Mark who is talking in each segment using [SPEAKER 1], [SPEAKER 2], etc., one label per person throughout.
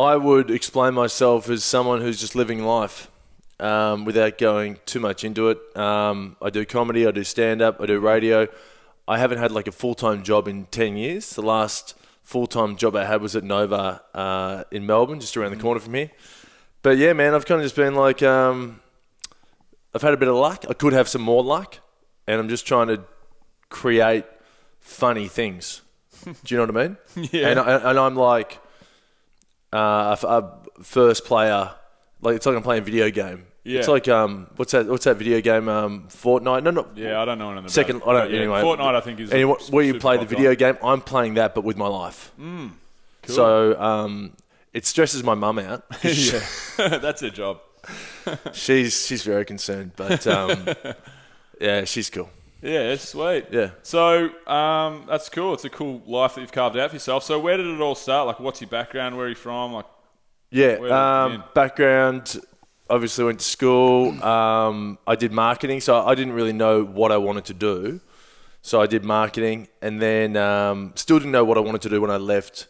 [SPEAKER 1] I would explain myself as someone who's just living life without going too much into it. I do comedy, I do stand-up, I do radio. I haven't had like a full-time job in 10 years. The last full-time job I had was at Nova in Melbourne, just around the corner from here. But yeah, man, I've kind of just been like, I've had a bit of luck. I could have some more luck, and I'm just trying to create funny things. Do you know what I mean?
[SPEAKER 2] Yeah.
[SPEAKER 1] And I'm like a first player. Like it's like I'm playing a video game.
[SPEAKER 2] Yeah.
[SPEAKER 1] It's like what's that video game? Fortnite? No.
[SPEAKER 2] Yeah, I don't know anything about
[SPEAKER 1] Second,
[SPEAKER 2] it.
[SPEAKER 1] I don't.
[SPEAKER 2] Yeah,
[SPEAKER 1] Anyway,
[SPEAKER 2] Fortnite I think is
[SPEAKER 1] anyway, where you
[SPEAKER 2] super
[SPEAKER 1] play the
[SPEAKER 2] popular.
[SPEAKER 1] video game. I'm playing that, but with my life.
[SPEAKER 2] Cool.
[SPEAKER 1] So it stresses my mum out.
[SPEAKER 2] Yeah, that's her job.
[SPEAKER 1] She's very concerned, but yeah, she's cool.
[SPEAKER 2] Yeah, it's sweet.
[SPEAKER 1] Yeah.
[SPEAKER 2] So that's cool. It's a cool life that you've carved out for yourself. So where did it all start? Like, what's your background? Where are you from? Like, where did it begin?
[SPEAKER 1] Background. Obviously went to school. I did marketing, so I didn't really know what I wanted to do. So I did marketing, and then still didn't know what I wanted to do when I left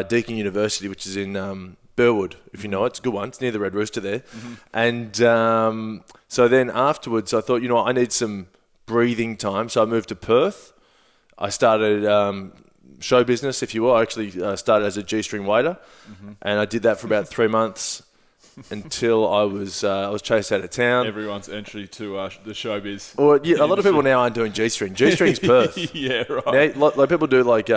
[SPEAKER 1] Deakin University, which is in Burwood, if you know it. It's a good one. It's near the Red Rooster there. And so then afterwards, I thought, I need some breathing time. So I moved to Perth. I started show business, if you will. I actually started as a G-string waiter, and I did that for about 3 months. Until I was chased out of town.
[SPEAKER 2] Everyone's entry to the showbiz.
[SPEAKER 1] Well, yeah, a lot of people now aren't doing G-string. G-string's Perth.
[SPEAKER 2] Yeah, right.
[SPEAKER 1] Now, like people do like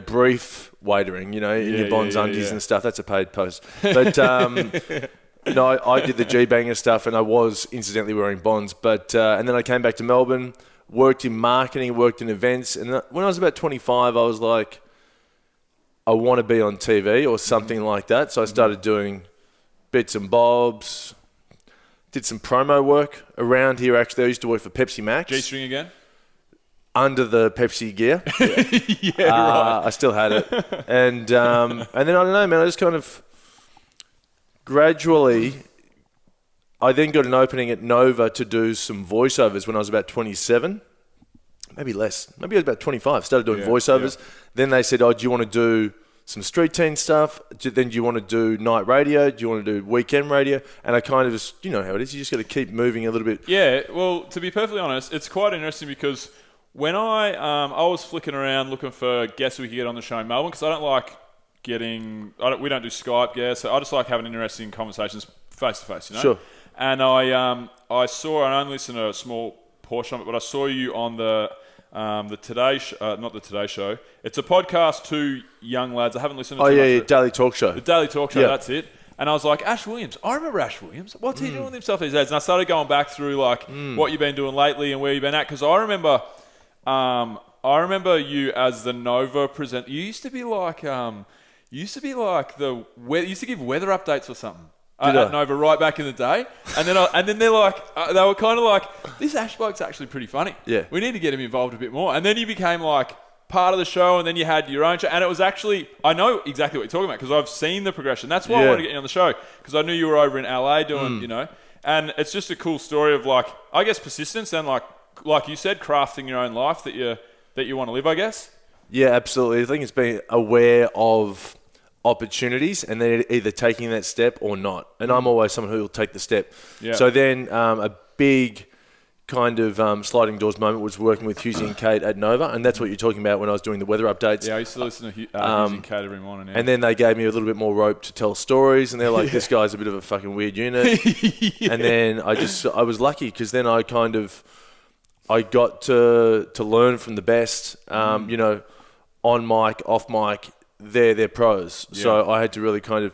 [SPEAKER 1] brief waitering, in your bonds undies and stuff. That's a paid post. But no, I did the G-banger stuff, and I was incidentally wearing bonds. But and then I came back to Melbourne, worked in marketing, worked in events, and when I was about 25, I was like, I want to be on TV or something like that. So I started doing bits and bobs, did some promo work around here. Actually, I used to work for Pepsi Max.
[SPEAKER 2] G-string again?
[SPEAKER 1] Under the Pepsi gear.
[SPEAKER 2] Yeah, right.
[SPEAKER 1] I still had it. And then, I don't know, man, I just kind of gradually, I then got an opening at Nova to do some voiceovers when I was about 27. Maybe less. Maybe I was about 25. Started doing voiceovers. Yeah. Then they said, do you want to do some street teen stuff? Then do you want to do night radio? Do you want to do weekend radio? And I kind of just, you know how it is. You just got to keep moving a little bit.
[SPEAKER 2] Yeah, well, to be perfectly honest, it's quite interesting because when I was flicking around looking for guests we could get on the show in Melbourne, because I don't like we don't do Skype guests, so I just like having interesting conversations face to face,
[SPEAKER 1] Sure.
[SPEAKER 2] And I saw, I only listened to a small portion of it, but I saw you on the Today not the Today Show. It's a podcast, two young lads. I haven't listened to it.
[SPEAKER 1] Oh, yeah, Daily Talk Show.
[SPEAKER 2] The Daily Talk Show, that's it. And I was like, Ash Williams. I remember Ash Williams. What's he doing with himself these days? And I started going back through like what you've been doing lately and where you've been at. Because I remember you as the Nova presenter. You used to be like you used to give weather updates or something. At Nova right back in the day, and then they're like, they were kind of like, this Ash bloke's actually pretty funny.
[SPEAKER 1] Yeah,
[SPEAKER 2] we need to get him involved a bit more. And then you became like part of the show, and then you had your own show, and it was actually, I know exactly what you're talking about because I've seen the progression. That's why I wanted to get you on the show, because I knew you were over in LA doing, and it's just a cool story of like, I guess persistence and like you said, crafting your own life that you want to live, I guess.
[SPEAKER 1] Yeah, absolutely. I think it's being aware of opportunities and then either taking that step or not. And I'm always someone who will take the step. Yeah. So then a big kind of sliding doors moment was working with Husey and Kate at Nova, and that's what you're talking about when I was doing the weather updates.
[SPEAKER 2] Yeah, I used to listen to Husey and Kate every morning. Yeah.
[SPEAKER 1] And then they gave me a little bit more rope to tell stories, and they're like, this guy's a bit of a fucking weird unit. And then I was lucky because then I got to learn from the best, on mic, off mic. They're pros. Yeah. So I had to really kind of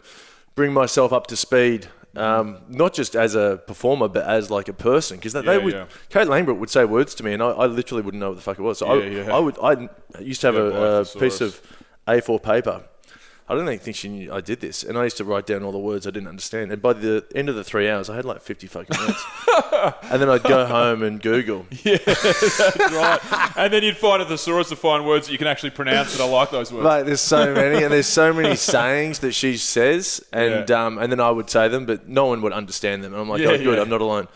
[SPEAKER 1] bring myself up to speed, not just as a performer, but as like a person. Because Kate Langbrook would say words to me, and I literally wouldn't know what the fuck it was. So I used to have a piece of A4 paper. I don't even think she knew I did this. And I used to write down all the words I didn't understand. And by the end of the 3 hours, I had like 50 fucking words. And then I'd go home and Google.
[SPEAKER 2] Yeah, that's right. And then you'd find a thesaurus to find words that you can actually pronounce, and I like those words.
[SPEAKER 1] Like, there's so many. And there's so many sayings that she says. And and then I would say them, but no one would understand them. And I'm like, good, I'm not alone.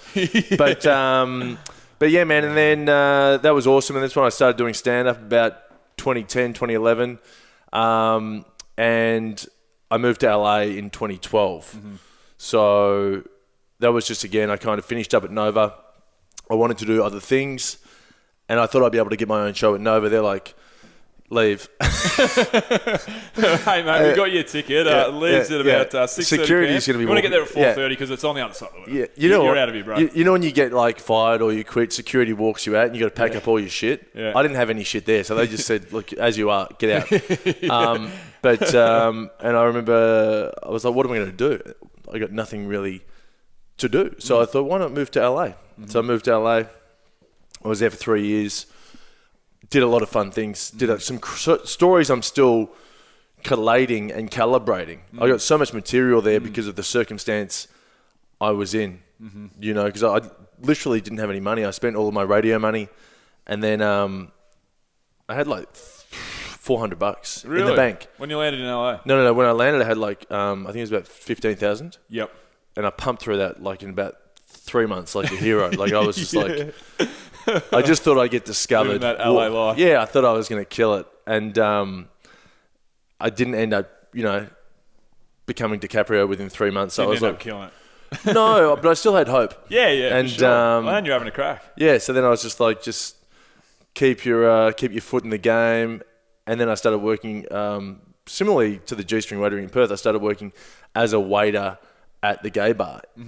[SPEAKER 1] But yeah, man. And then that was awesome. And that's when I started doing stand-up about 2010, 2011. And I moved to LA in 2012. So that was just, again, I kind of finished up at Nova. I wanted to do other things, and I thought I'd be able to get my own show at Nova. They're like, leave.
[SPEAKER 2] Hey, mate, we got your ticket. Leaves at about 6:30.
[SPEAKER 1] Security's going to be...
[SPEAKER 2] You want to get there at 4:30 because it's on the other side of the
[SPEAKER 1] Yeah,
[SPEAKER 2] You're out of here, bro.
[SPEAKER 1] You know when you get like fired or you quit, security walks you out and you got to pack up all your shit?
[SPEAKER 2] Yeah.
[SPEAKER 1] I didn't have any shit there, so they just said, look, as you are, get out. And I remember I was like, what am I going to do? I got nothing really to do. So I thought, why not move to LA? So I moved to LA. I was there for 3 years. Did a lot of fun things. Did some stories I'm still collating and calibrating. I got so much material there because of the circumstance I was in, you know, because I literally didn't have any money. I spent all of my radio money, and then I had like $400 in the bank.
[SPEAKER 2] When you landed in LA?
[SPEAKER 1] No. When I landed, I had like, I think it was about 15,000.
[SPEAKER 2] Yep.
[SPEAKER 1] And I pumped through that like in about 3 months, like a hero. Like I was just like, I just thought I'd get discovered.
[SPEAKER 2] Living that LA life.
[SPEAKER 1] Yeah, I thought I was going to kill it. And I didn't end up, you know, becoming DiCaprio within 3 months. So I was like,
[SPEAKER 2] killing it.
[SPEAKER 1] No, but I still had hope.
[SPEAKER 2] Yeah,
[SPEAKER 1] and
[SPEAKER 2] for sure. And you're having a crack.
[SPEAKER 1] Yeah, so then I was just like, just keep your foot in the game. And then I started working, similarly to the G-String Waiter in Perth, I started working as a waiter at the gay bar.